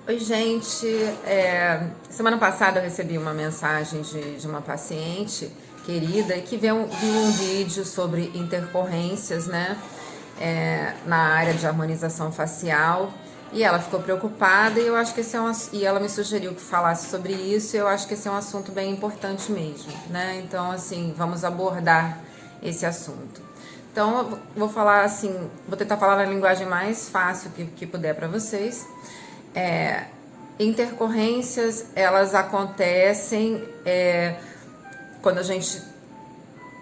Oi, gente. Semana passada eu recebi uma mensagem de uma paciente querida que viu um vídeo sobre intercorrências, né, na área de harmonização facial, e ela ficou preocupada e eu acho que e ela me sugeriu que falasse sobre isso. E eu acho que esse é um assunto bem importante mesmo, né? Então, assim, vamos abordar esse assunto. Então, eu vou falar assim, vou tentar falar na linguagem mais fácil que puder para vocês. É, Intercorrências, elas acontecem quando a gente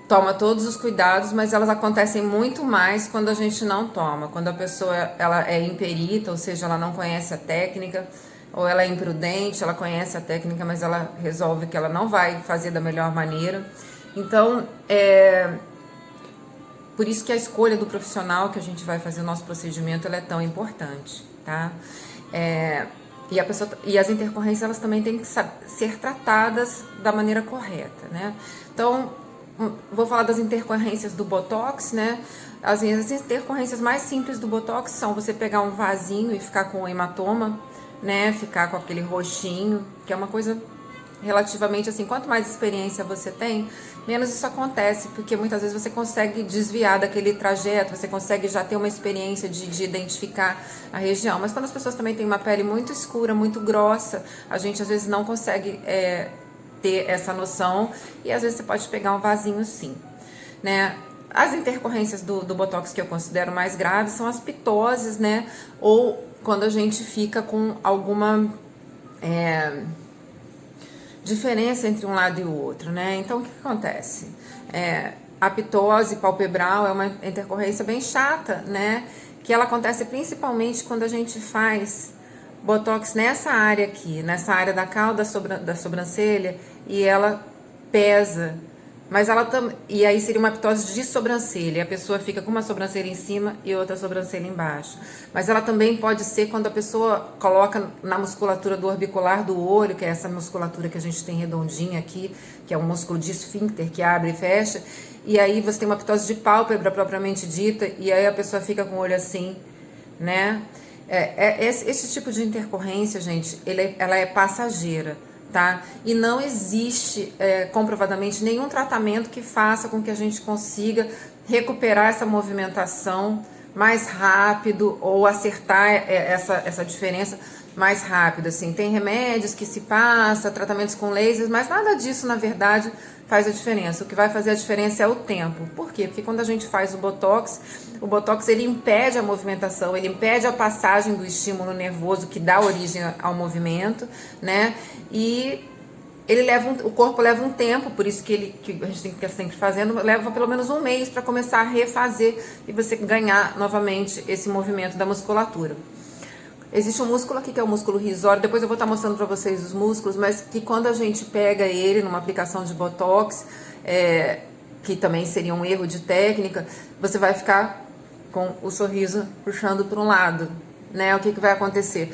toma todos os cuidados, mas elas acontecem muito mais quando a gente não toma. Quando a pessoa ela é imperita, ou seja, ela não conhece a técnica, ou ela é imprudente, ela conhece a técnica, mas ela resolve que ela não vai fazer da melhor maneira. Então, por isso que a escolha do profissional que a gente vai fazer o nosso procedimento, ela é tão importante, tá? E as intercorrências, elas também têm que ser tratadas da maneira correta, né? Então, vou falar das intercorrências do Botox, né? As intercorrências mais simples do Botox são você pegar um vasinho e ficar com um hematoma, né? Ficar com aquele roxinho, que é uma coisa relativamente assim, quanto mais experiência você tem, menos isso acontece, porque muitas vezes você consegue desviar daquele trajeto, você consegue já ter uma experiência de identificar a região. Mas quando as pessoas também têm uma pele muito escura, muito grossa, a gente às vezes não consegue ter essa noção, e às vezes você pode pegar um vasinho sim, né? As intercorrências do Botox que eu considero mais graves são as pitoses, né? Ou quando a gente fica com alguma diferença entre um lado e o outro, né? Então, o que acontece? A pitose palpebral é uma intercorrência bem chata, né? Que ela acontece principalmente quando a gente faz Botox nessa área aqui, nessa área da cauda da sobrancelha, e ela pesa. Mas e aí seria uma pitose de sobrancelha. A pessoa fica com uma sobrancelha em cima e outra sobrancelha embaixo. Mas ela também pode ser quando a pessoa coloca na musculatura do orbicular do olho, que é essa musculatura que a gente tem redondinha aqui, que é um músculo de esfíncter que abre e fecha. E aí você tem uma pitose de pálpebra propriamente dita, e aí a pessoa fica com o olho assim, né? Esse tipo de intercorrência, gente, ela é passageira, tá? E não existe comprovadamente nenhum tratamento que faça com que a gente consiga recuperar essa movimentação mais rápido ou acertar essa diferença mais rápido, assim. Tem remédios que se passa, tratamentos com lasers, mas nada disso, na verdade, faz a diferença. O que vai fazer a diferença é o tempo. Por quê? Porque quando a gente faz o Botox ele impede a movimentação, ele impede a passagem do estímulo nervoso que dá origem ao movimento, né? E o corpo leva um tempo, por isso que a gente tem que estar sempre fazendo, leva pelo menos um mês para começar a refazer e você ganhar novamente esse movimento da musculatura. Existe um músculo aqui que é o músculo risório, depois eu vou estar mostrando para vocês os músculos, mas que quando a gente pega ele numa aplicação de Botox, que também seria um erro de técnica, você vai ficar com o sorriso puxando para um lado, né? O que vai acontecer?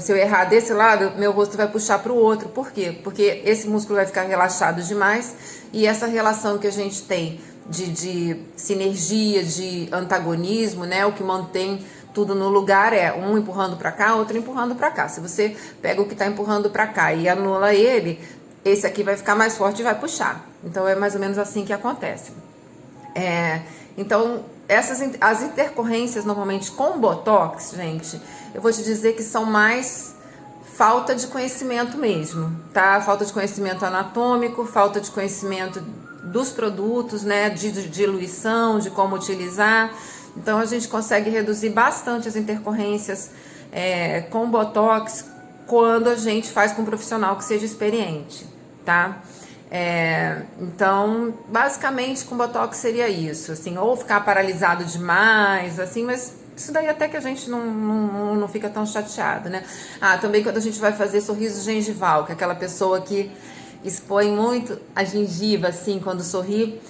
Se eu errar desse lado, meu rosto vai puxar para o outro. Por quê? Porque esse músculo vai ficar relaxado demais, e essa relação que a gente tem de sinergia, de antagonismo, né? O que mantém tudo no lugar é um empurrando para cá, outro empurrando para cá. Se você pega o que está empurrando para cá e anula ele, esse aqui vai ficar mais forte e vai puxar. Então é mais ou menos assim que acontece. Então, as intercorrências normalmente com Botox, gente, eu vou te dizer que são mais falta de conhecimento mesmo, tá? Falta de conhecimento anatômico, falta de conhecimento dos produtos, né? De diluição, de como utilizar. Então, a gente consegue reduzir bastante as intercorrências com Botox quando a gente faz com um profissional que seja experiente, tá? Então, basicamente, com Botox seria isso, assim, ou ficar paralisado demais, assim, mas isso daí até que a gente não fica tão chateado, né? Também quando a gente vai fazer sorriso gengival, que é aquela pessoa que expõe muito a gengiva, assim, quando sorri,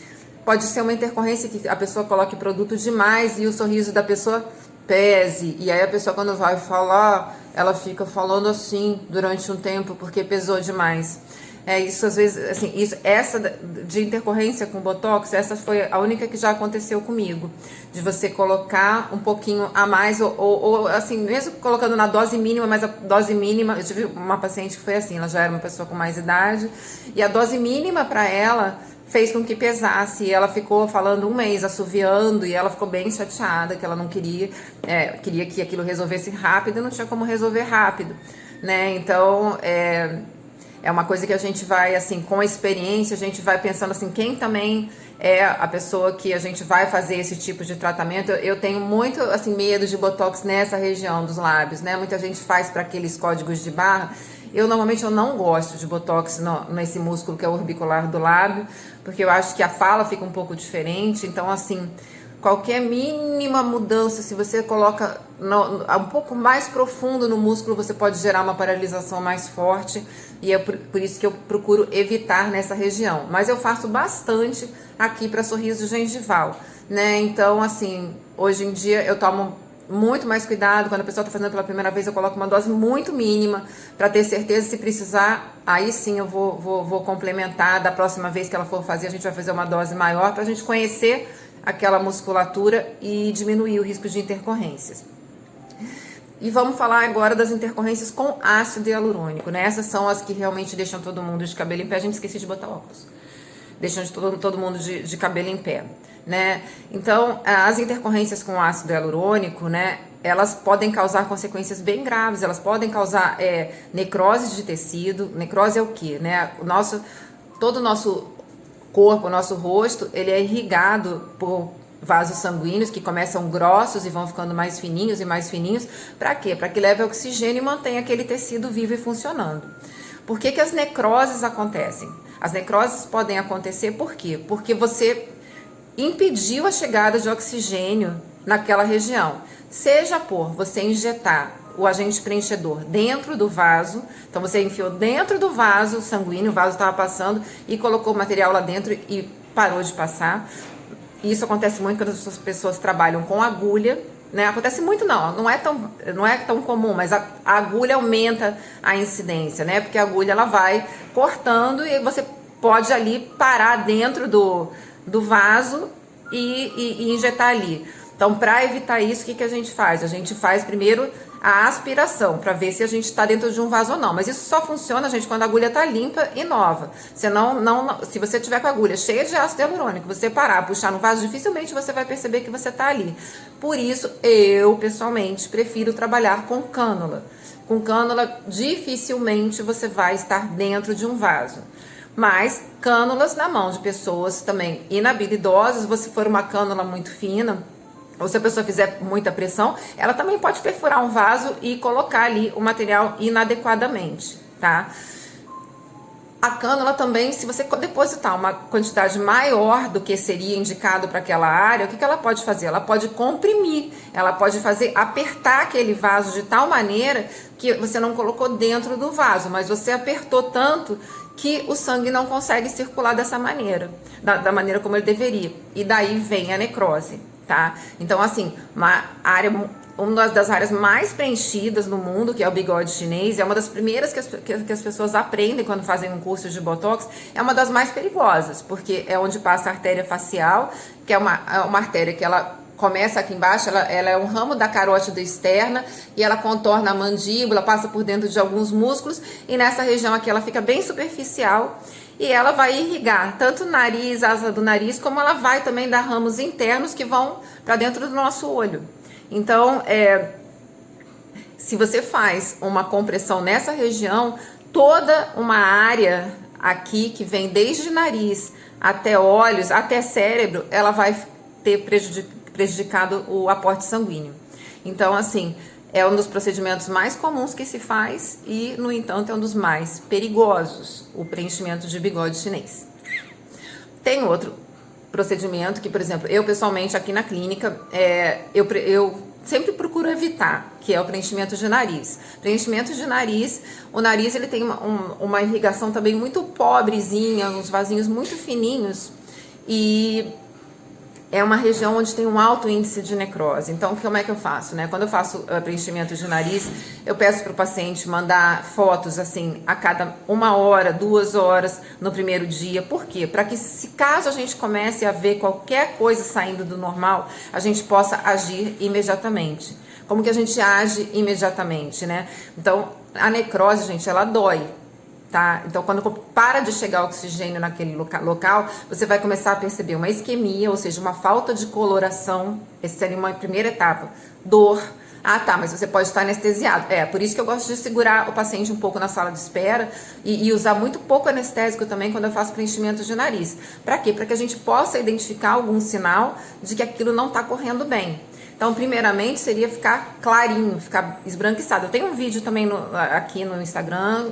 pode ser uma intercorrência que a pessoa coloque produto demais e o sorriso da pessoa pese, e aí a pessoa quando vai falar, ela fica falando assim durante um tempo porque pesou demais. Isso às vezes, assim, essa de intercorrência com Botox, essa foi a única que já aconteceu comigo. De você colocar um pouquinho a mais, ou assim, mesmo colocando na dose mínima, mas a dose mínima, eu tive uma paciente que foi assim, ela já era uma pessoa com mais idade, e a dose mínima para ela fez com que pesasse, e ela ficou falando um mês, assoviando, e ela ficou bem chateada, que ela não queria, queria que aquilo resolvesse rápido, e não tinha como resolver rápido, né? Então, é uma coisa que a gente vai, assim, com a experiência, a gente vai pensando assim, quem também é a pessoa que a gente vai fazer esse tipo de tratamento. Eu tenho muito, assim, medo de Botox nessa região dos lábios, né? Muita gente faz para aqueles códigos de barra. Normalmente eu não gosto de Botox nesse músculo que é o orbicular do lábio, porque eu acho que a fala fica um pouco diferente. Então, assim, qualquer mínima mudança, se você coloca um pouco mais profundo no músculo, você pode gerar uma paralisação mais forte, e é por isso que eu procuro evitar nessa região. Mas eu faço bastante aqui para sorriso gengival, né? Então, assim, hoje em dia eu tomo muito mais cuidado. Quando a pessoa está fazendo pela primeira vez, eu coloco uma dose muito mínima para ter certeza. Se precisar, aí sim eu vou complementar. Da próxima vez que ela for fazer, a gente vai fazer uma dose maior para a gente conhecer aquela musculatura e diminuir o risco de intercorrências. E vamos falar agora das intercorrências com ácido hialurônico, né? Essas são as que realmente deixam todo mundo de cabelo em pé. A gente esqueci de botar óculos. Deixam todo mundo de cabelo em pé, né? Então, as intercorrências com ácido hialurônico, né? Elas podem causar consequências bem graves. Elas podem causar necrose de tecido. Necrose é o quê, né? Todo o nosso corpo, o nosso rosto, ele é irrigado por vasos sanguíneos que começam grossos e vão ficando mais fininhos e mais fininhos. Para quê? Para que leve oxigênio e mantenha aquele tecido vivo e funcionando. Por que as necroses acontecem? As necroses podem acontecer por quê? Porque você impediu a chegada de oxigênio naquela região. Seja por você injetar o agente preenchedor dentro do vaso, então você enfiou dentro do vaso sanguíneo, o vaso estava passando e colocou o material lá dentro e parou de passar. Isso acontece muito quando as pessoas trabalham com agulha, né? Acontece muito não é tão comum, mas a agulha aumenta a incidência, né? Porque a agulha ela vai cortando e você pode ali parar dentro do vaso e injetar ali. Então, para evitar isso, o que a gente faz? A gente faz primeiro a aspiração, para ver se a gente está dentro de um vaso ou não. Mas isso só funciona, gente, quando a agulha está limpa e nova. Se você tiver com a agulha cheia de ácido hialurônico, você parar, puxar no vaso, dificilmente você vai perceber que você está ali. Por isso, eu, pessoalmente, prefiro trabalhar com cânula. Com cânula, dificilmente você vai estar dentro de um vaso. Mas cânulas na mão de pessoas também inabilidosas, se você for uma cânula muito fina, ou se a pessoa fizer muita pressão, ela também pode perfurar um vaso e colocar ali o material inadequadamente, tá? A cânula também, se você depositar uma quantidade maior do que seria indicado para aquela área, o que ela pode fazer? Ela pode comprimir, ela pode apertar aquele vaso de tal maneira que você não colocou dentro do vaso, mas você apertou tanto que o sangue não consegue circular dessa maneira, da maneira como ele deveria. E daí vem a necrose, tá? Então, assim, uma das áreas mais preenchidas no mundo, que é o bigode chinês, é uma das primeiras que as pessoas aprendem quando fazem um curso de Botox, é uma das mais perigosas, porque é onde passa a artéria facial, que é uma artéria que ela começa aqui embaixo, ela é um ramo da carótida externa e ela contorna a mandíbula, passa por dentro de alguns músculos e nessa região aqui ela fica bem superficial e ela vai irrigar tanto o nariz, a asa do nariz, como ela vai também dar ramos internos que vão para dentro do nosso olho. Então, se você faz uma compressão nessa região, toda uma área aqui que vem desde nariz até olhos, até cérebro, ela vai ter prejudicado o aporte sanguíneo. Então, assim, é um dos procedimentos mais comuns que se faz e, no entanto, é um dos mais perigosos, o preenchimento de bigode chinês. Tem outro procedimento que, por exemplo, eu pessoalmente aqui na clínica, eu sempre procuro evitar, que é o preenchimento de nariz. Preenchimento de nariz, o nariz ele tem uma irrigação também muito pobrezinha, uns vasinhos muito fininhos e é uma região onde tem um alto índice de necrose. Então, como é que eu faço, né? Quando eu faço preenchimento de nariz, eu peço para o paciente mandar fotos, assim, a cada 1 hora, 2 horas no primeiro dia. Por quê? Para que, se caso a gente comece a ver qualquer coisa saindo do normal, a gente possa agir imediatamente. Como que a gente age imediatamente, né? Então, a necrose, gente, ela dói. Tá? Então, quando para de chegar oxigênio naquele local, você vai começar a perceber uma isquemia, ou seja, uma falta de coloração. Essa seria uma primeira etapa. Dor. Ah, tá, mas você pode estar anestesiado. Por isso que eu gosto de segurar o paciente um pouco na sala de espera e usar muito pouco anestésico também quando eu faço preenchimento de nariz. Para quê? Para que a gente possa identificar algum sinal de que aquilo não está correndo bem. Então, primeiramente, seria ficar clarinho, ficar esbranquiçado. Eu tenho um vídeo também aqui no Instagram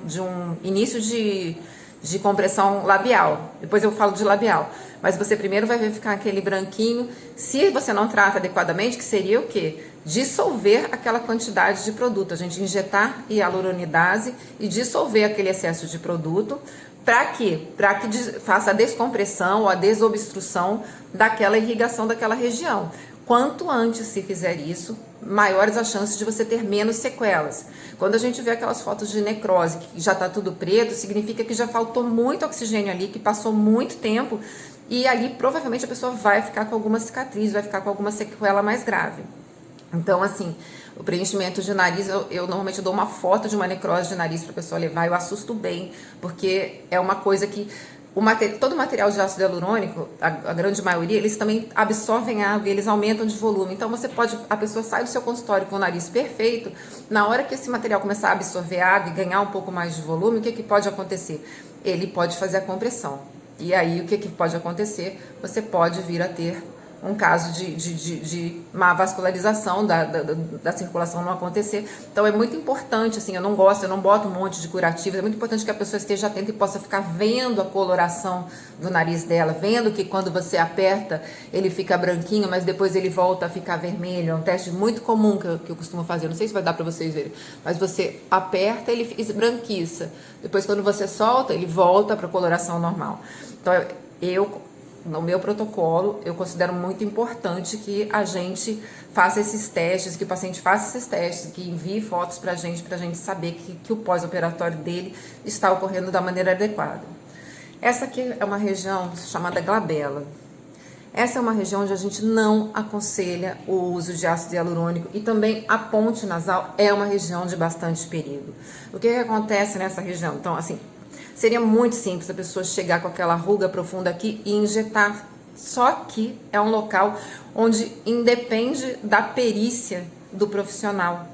de um início de compressão labial. Depois eu falo de labial. Mas você primeiro vai ver ficar aquele branquinho. Se você não trata adequadamente, que seria o quê? Dissolver aquela quantidade de produto. A gente injetar hialuronidase e dissolver aquele excesso de produto. Para quê? Para que faça a descompressão ou a desobstrução daquela irrigação daquela região. Quanto antes se fizer isso, maiores as chances de você ter menos sequelas. Quando a gente vê aquelas fotos de necrose, que já está tudo preto, significa que já faltou muito oxigênio ali, que passou muito tempo, e ali provavelmente a pessoa vai ficar com alguma cicatriz, vai ficar com alguma sequela mais grave. Então, assim, o preenchimento de nariz, eu normalmente dou uma foto de uma necrose de nariz para a pessoa levar, eu assusto bem, porque é uma coisa que todo o material de ácido hialurônico, a grande maioria, eles também absorvem água e eles aumentam de volume. Então, a pessoa sai do seu consultório com o nariz perfeito, na hora que esse material começar a absorver água e ganhar um pouco mais de volume, o que pode acontecer? Ele pode fazer a compressão. E aí, o que pode acontecer? Você pode vir a ter um caso de má vascularização da circulação não acontecer. Então é muito importante, assim, eu não boto um monte de curativos, é muito importante que a pessoa esteja atenta e possa ficar vendo a coloração do nariz dela, vendo que quando você aperta ele fica branquinho, mas depois ele volta a ficar vermelho. É um teste muito comum que eu costumo fazer, não sei se vai dar para vocês verem, mas você aperta, ele esbranquiça, depois quando você solta, ele volta para a coloração normal. Então no meu protocolo, eu considero muito importante que a gente faça esses testes, que o paciente faça esses testes, que envie fotos pra gente saber que o pós-operatório dele está ocorrendo da maneira adequada. Essa aqui é uma região chamada glabela. Essa é uma região onde a gente não aconselha o uso de ácido hialurônico e também a ponte nasal é uma região de bastante perigo. O que acontece nessa região? Então, assim, seria muito simples a pessoa chegar com aquela ruga profunda aqui e injetar. Só que é um local onde independe da perícia do profissional.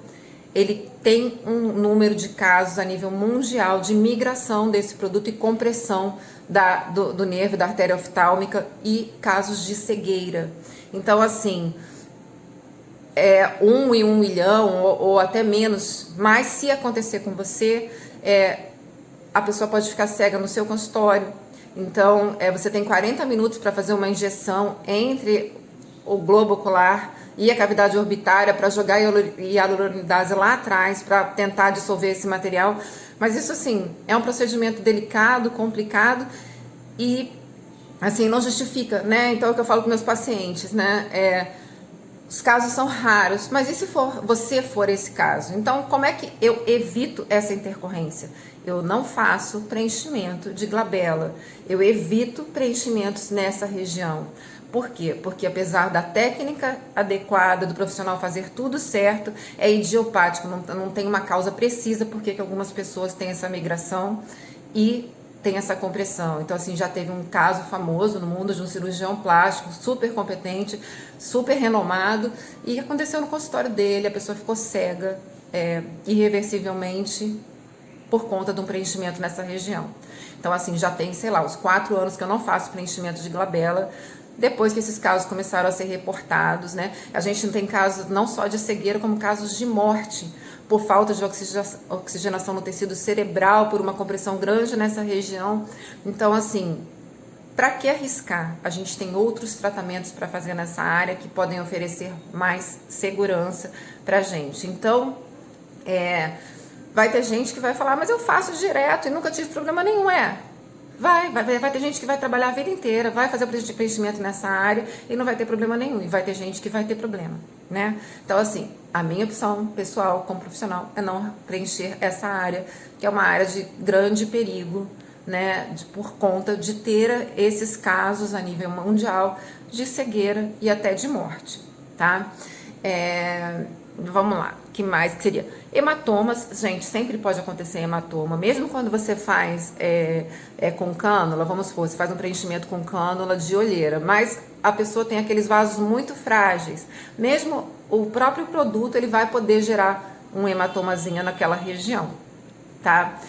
Ele tem um número de casos a nível mundial de migração desse produto e compressão do nervo, da artéria oftálmica e casos de cegueira. Então, assim, 1 em 1 milhão ou até menos, mas se acontecer com você, a pessoa pode ficar cega no seu consultório. Então, você tem 40 minutos para fazer uma injeção entre o globo ocular e a cavidade orbitária para jogar hialuronidase lá atrás para tentar dissolver esse material. Mas isso, assim, é um procedimento delicado, complicado e, assim, não justifica, né? Então, é o que eu falo com meus pacientes, né? Os casos são raros, mas e se você for esse caso? Então, como é que eu evito essa intercorrência? Eu não faço preenchimento de glabela, eu evito preenchimentos nessa região. Por quê? Porque apesar da técnica adequada, do profissional fazer tudo certo, é idiopático, não tem uma causa precisa porque que algumas pessoas têm essa migração e tem essa compressão. Então, assim, já teve um caso famoso no mundo de um cirurgião plástico super competente, super renomado, e aconteceu no consultório dele, a pessoa ficou cega irreversivelmente por conta de um preenchimento nessa região. Então, assim, já tem, sei lá, uns 4 anos que eu não faço preenchimento de glabela, depois que esses casos começaram a ser reportados, né? A gente tem casos não só de cegueira, como casos de morte, por falta de oxigenação no tecido cerebral, por uma compressão grande nessa região. Então, assim, para que arriscar? A gente tem outros tratamentos para fazer nessa área que podem oferecer mais segurança para a gente. Então, vai ter gente que vai falar, mas eu faço direto e nunca tive problema nenhum. Vai ter gente que vai trabalhar a vida inteira, vai fazer o preenchimento nessa área e não vai ter problema nenhum. E vai ter gente que vai ter problema, né? Então, assim, a minha opção pessoal como profissional é não preencher essa área, que é uma área de grande perigo, né? Por conta de ter esses casos a nível mundial de cegueira e até de morte, tá? Vamos lá, que mais que seria? Hematomas, gente, sempre pode acontecer hematoma, mesmo quando você faz com cânula, vamos supor, você faz um preenchimento com cânula de olheira, mas a pessoa tem aqueles vasos muito frágeis, mesmo o próprio produto, ele vai poder gerar um hematomazinho naquela região, tá?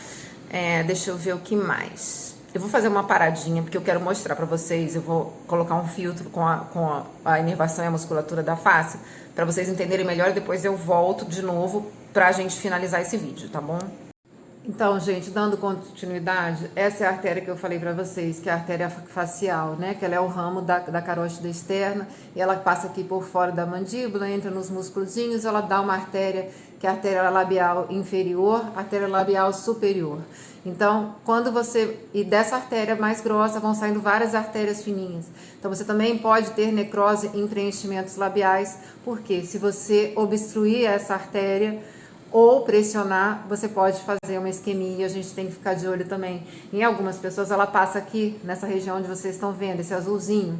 Deixa eu ver o que mais. Eu vou fazer uma paradinha, porque eu quero mostrar pra vocês, eu vou colocar um filtro com a inervação e a musculatura da face, para vocês entenderem melhor, e depois eu volto de novo pra gente finalizar esse vídeo, tá bom? Então, gente, dando continuidade, essa é a artéria que eu falei pra vocês, que é a artéria facial, né? Que ela é o ramo da carótida externa, e ela passa aqui por fora da mandíbula, entra nos músculozinhos, ela dá uma artéria, que é a artéria labial inferior, artéria labial superior. Então, e dessa artéria mais grossa vão saindo várias artérias fininhas. Então, você também pode ter necrose em preenchimentos labiais, porque se você obstruir essa artéria ou pressionar, você pode fazer uma isquemia. A gente tem que ficar de olho também. Em algumas pessoas, ela passa aqui, nessa região onde vocês estão vendo, esse azulzinho.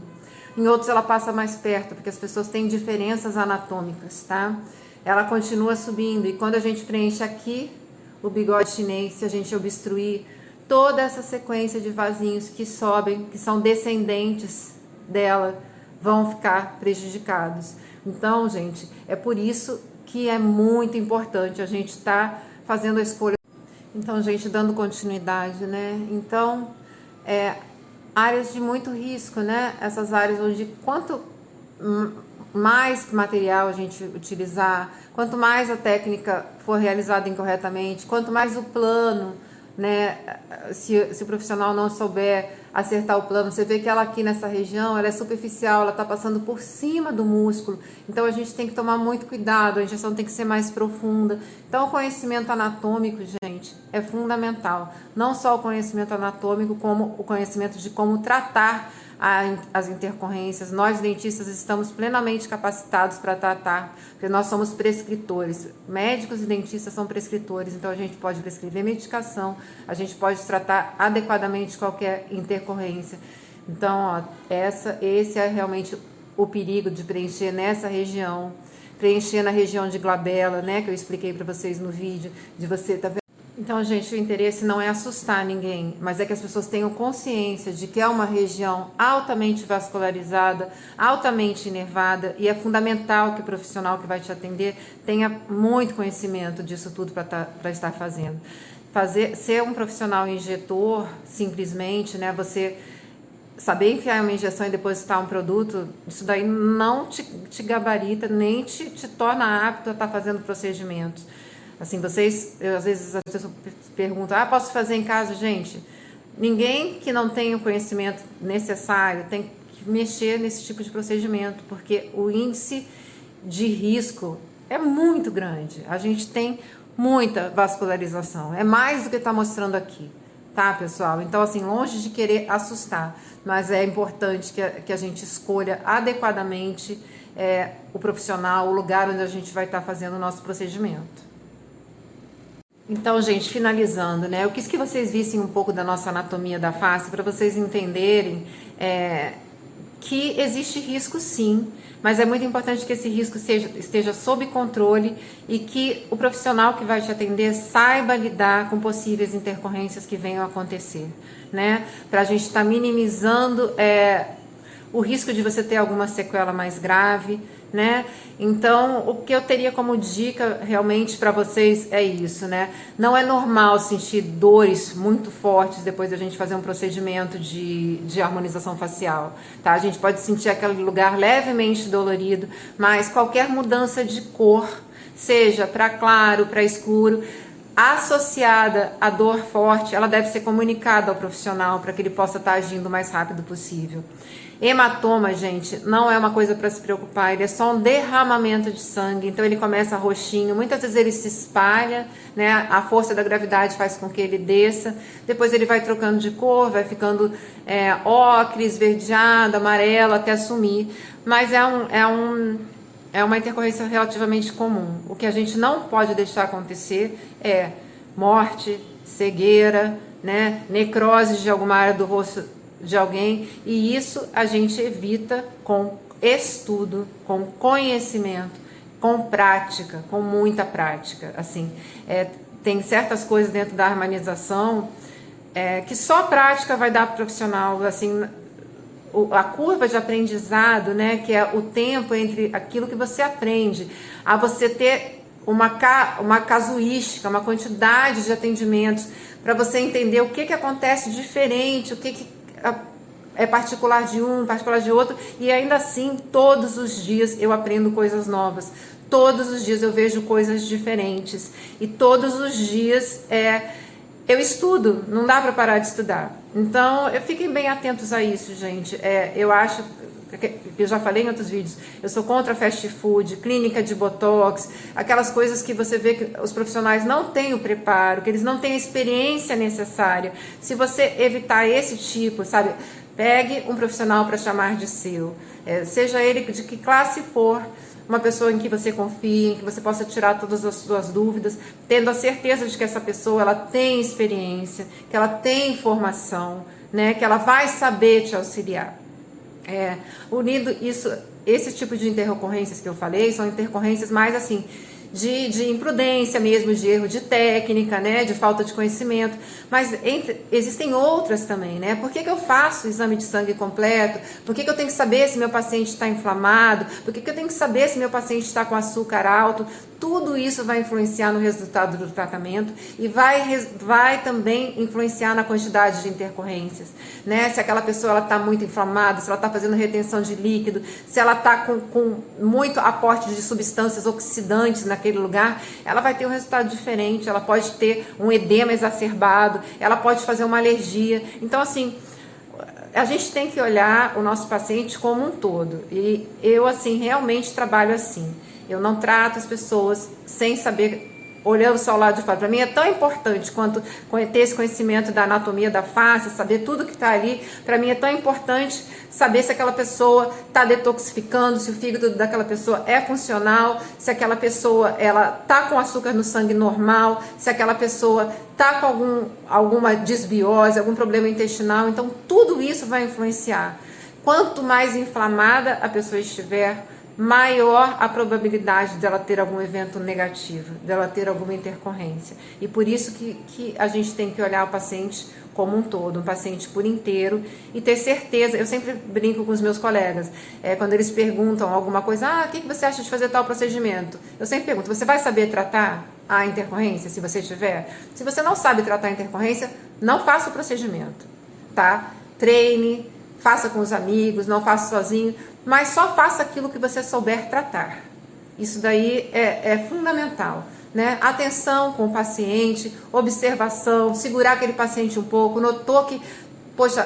Em outros, ela passa mais perto, porque as pessoas têm diferenças anatômicas, tá? Ela continua subindo, e quando a gente preenche aqui, o bigode chinês, se a gente obstruir toda essa sequência de vasinhos que sobem, que são descendentes dela, vão ficar prejudicados. Então, gente, é por isso que é muito importante a gente estar fazendo a escolha. Então, gente, dando continuidade, né? Então, áreas de muito risco, né? Essas áreas onde quanto mais material a gente utilizar, quanto mais a técnica for realizada incorretamente, quanto mais o plano, né, se o profissional não souber acertar o plano, você vê que ela aqui nessa região, ela é superficial, ela está passando por cima do músculo, então a gente tem que tomar muito cuidado, a injeção tem que ser mais profunda. Então o conhecimento anatômico, gente, é fundamental, não só o conhecimento anatômico, como o conhecimento de como tratar as intercorrências. Nós dentistas estamos plenamente capacitados para tratar, porque nós somos prescritores, médicos e dentistas são prescritores, então a gente pode prescrever medicação, a gente pode tratar adequadamente qualquer intercorrência. Então, esse é realmente o perigo de preencher nessa região, preencher na região de glabela, né, que eu expliquei para vocês no vídeo, de você tá vendo. Então, gente, o interesse não é assustar ninguém, mas é que as pessoas tenham consciência de que é uma região altamente vascularizada, altamente inervada, e é fundamental que o profissional que vai te atender tenha muito conhecimento disso tudo para estar fazendo. Ser um profissional injetor, simplesmente, né, você saber enfiar uma injeção e depositar um produto, isso daí não te gabarita, nem te torna apto a estar fazendo procedimentos. Assim, às vezes as pessoas perguntam, posso fazer em casa? Gente, ninguém que não tenha o conhecimento necessário tem que mexer nesse tipo de procedimento, porque o índice de risco é muito grande. A gente tem muita vascularização, é mais do que está mostrando aqui, tá, pessoal? Então, assim, longe de querer assustar, mas é importante que a gente escolha adequadamente o profissional, o lugar onde a gente vai estar fazendo o nosso procedimento. Então, gente, finalizando, né? Eu quis que vocês vissem um pouco da nossa anatomia da face para vocês entenderem que existe risco sim, mas é muito importante que esse risco esteja sob controle e que o profissional que vai te atender saiba lidar com possíveis intercorrências que venham a acontecer, né? Para a gente estar minimizando o risco de você ter alguma sequela mais grave, né? Então, o que eu teria como dica realmente para vocês é isso, né? Não é normal sentir dores muito fortes depois da gente fazer um procedimento de harmonização facial, tá? A gente pode sentir aquele lugar levemente dolorido, mas qualquer mudança de cor, seja para claro, para escuro, associada à dor forte, ela deve ser comunicada ao profissional para que ele possa estar agindo o mais rápido possível. Hematoma, gente, não é uma coisa para se preocupar, ele é só um derramamento de sangue, então ele começa roxinho, muitas vezes ele se espalha, né? A força da gravidade faz com que ele desça, depois ele vai trocando de cor, vai ficando ocre, esverdeado, amarelo, até sumir, mas é uma intercorrência relativamente comum. O que a gente não pode deixar acontecer é morte, cegueira, né? Necrose de alguma área do rosto de alguém, e isso a gente evita com estudo, com conhecimento, com prática, com muita prática. Assim, tem certas coisas dentro da harmonização que só prática vai dar para o profissional. Assim, a curva de aprendizado, né, que é o tempo entre aquilo que você aprende a você ter uma casuística, uma quantidade de atendimentos para você entender o que acontece diferente, o que é particular de um, particular de outro, e ainda assim, todos os dias eu aprendo coisas novas, todos os dias eu vejo coisas diferentes, e todos os dias eu estudo, não dá para parar de estudar. Então, fiquem bem atentos a isso, gente. Eu acho, que eu já falei em outros vídeos, eu sou contra fast food, clínica de botox, aquelas coisas que você vê que os profissionais não têm o preparo, que eles não têm a experiência necessária. Se você evitar esse tipo, sabe, pegue um profissional para chamar de seu, seja ele de que classe for, uma pessoa em que você confie, em que você possa tirar todas as suas dúvidas, tendo a certeza de que essa pessoa ela tem experiência, que ela tem formação, né, que ela vai saber te auxiliar. Unindo isso, esse tipo de intercorrências que eu falei, são intercorrências mais assim, de imprudência mesmo, de erro de técnica, né, de falta de conhecimento, mas existem outras também, né? Por que eu faço o exame de sangue completo? Por que eu tenho que saber se meu paciente está inflamado? Por que eu tenho que saber se meu paciente está com açúcar alto? Tudo isso vai influenciar no resultado do tratamento e vai também influenciar na quantidade de intercorrências, né? Se aquela pessoa está muito inflamada, se ela está fazendo retenção de líquido, se ela está com muito aporte de substâncias oxidantes naquele lugar, ela vai ter um resultado diferente, ela pode ter um edema exacerbado, ela pode fazer uma alergia. Então, assim, a gente tem que olhar o nosso paciente como um todo, e eu, assim, realmente trabalho assim. Eu não trato as pessoas sem saber, olhando só o lado de fora. Para mim é tão importante quanto ter esse conhecimento da anatomia da face, saber tudo que está ali. Para mim é tão importante saber se aquela pessoa está detoxificando, se o fígado daquela pessoa é funcional, se aquela pessoa ela está com açúcar no sangue normal, se aquela pessoa está com alguma desbiose, algum problema intestinal. Então tudo isso vai influenciar. Quanto mais inflamada a pessoa estiver, maior a probabilidade dela ter algum evento negativo, dela ter alguma intercorrência. E por isso que a gente tem que olhar o paciente como um todo, um paciente por inteiro, e ter certeza. Eu sempre brinco com os meus colegas, quando eles perguntam alguma coisa, o que você acha de fazer tal procedimento? Eu sempre pergunto, você vai saber tratar a intercorrência, se você tiver? Se você não sabe tratar a intercorrência, não faça o procedimento, tá? Treine, faça com os amigos, não faça sozinho, mas só faça aquilo que você souber tratar. Isso daí é fundamental, né? Atenção com o paciente, observação, segurar aquele paciente um pouco, notou que, poxa,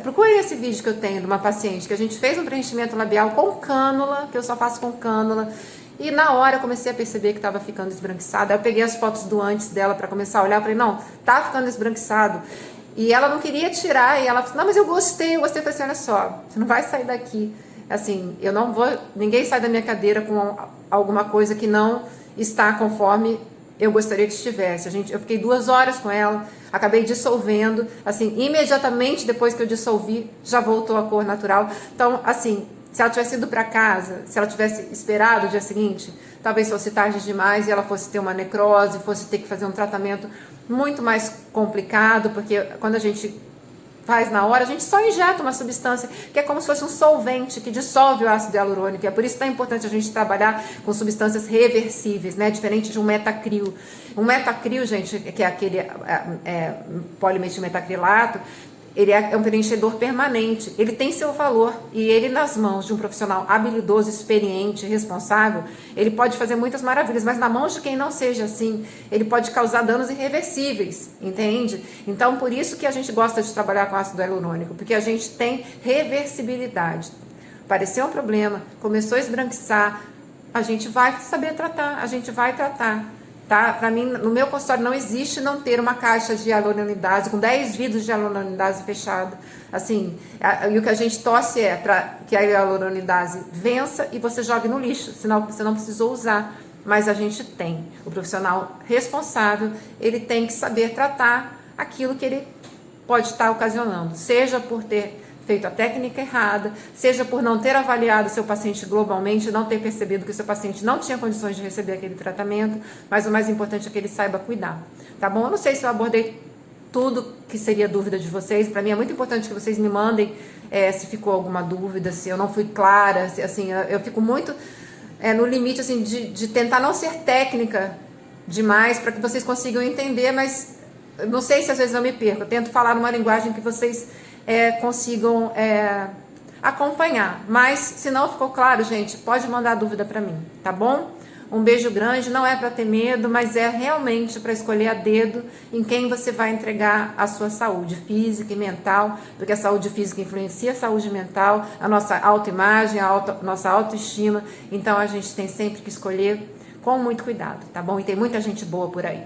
procurem esse vídeo que eu tenho de uma paciente que a gente fez um preenchimento labial com cânula, que eu só faço com cânula, e na hora eu comecei a perceber que estava ficando esbranquiçada. Eu peguei as fotos do antes dela para começar a olhar, falei, não, tá ficando esbranquiçado. E ela não queria tirar, e ela falou, não, mas eu gostei. Eu falei assim, olha só, você não vai sair daqui. Assim, eu não vou, ninguém sai da minha cadeira com alguma coisa que não está conforme eu gostaria que estivesse. Eu fiquei 2 horas com ela, acabei dissolvendo, assim, imediatamente depois que eu dissolvi, já voltou a cor natural. Então, assim, se ela tivesse ido para casa, se ela tivesse esperado o dia seguinte, talvez fosse tarde demais e ela fosse ter uma necrose, fosse ter que fazer um tratamento muito mais complicado, porque quando a gente faz na hora, a gente só injeta uma substância que é como se fosse um solvente que dissolve o ácido hialurônico. É por isso que é importante a gente trabalhar com substâncias reversíveis, né? Diferente de um metacril. Um metacril, gente, que é aquele polimetilmetacrilato, ele é um preenchedor permanente, ele tem seu valor e ele nas mãos de um profissional habilidoso, experiente, responsável, ele pode fazer muitas maravilhas, mas na mão de quem não seja assim, ele pode causar danos irreversíveis, entende? Então, por isso que a gente gosta de trabalhar com ácido hialurônico, porque a gente tem reversibilidade. Apareceu um problema, começou a esbranquiçar, a gente vai saber tratar, a gente vai tratar. Tá? Para mim, no meu consultório não existe não ter uma caixa de hialuronidase com 10 vidros de hialuronidase fechada. Assim, e o que a gente torce é para que a hialuronidase vença e você jogue no lixo, senão você não precisou usar. Mas a gente tem. O profissional responsável, ele tem que saber tratar aquilo que ele pode estar ocasionando, seja por ter feito a técnica errada, seja por não ter avaliado seu paciente globalmente, não ter percebido que o seu paciente não tinha condições de receber aquele tratamento, mas o mais importante é que ele saiba cuidar, tá bom? Eu não sei se eu abordei tudo que seria dúvida de vocês, para mim é muito importante que vocês me mandem se ficou alguma dúvida, se eu não fui clara, se, assim, eu fico muito no limite assim, de tentar não ser técnica demais para que vocês consigam entender, mas não sei se às vezes eu me perco, eu tento falar numa linguagem que vocês consigam acompanhar. Mas se não ficou claro, gente, pode mandar dúvida para mim, tá bom? Um beijo grande, não é para ter medo, mas é realmente para escolher a dedo em quem você vai entregar a sua saúde física e mental, porque a saúde física influencia a saúde mental, a nossa autoimagem, nossa autoestima, então a gente tem sempre que escolher com muito cuidado, tá bom? E tem muita gente boa por aí.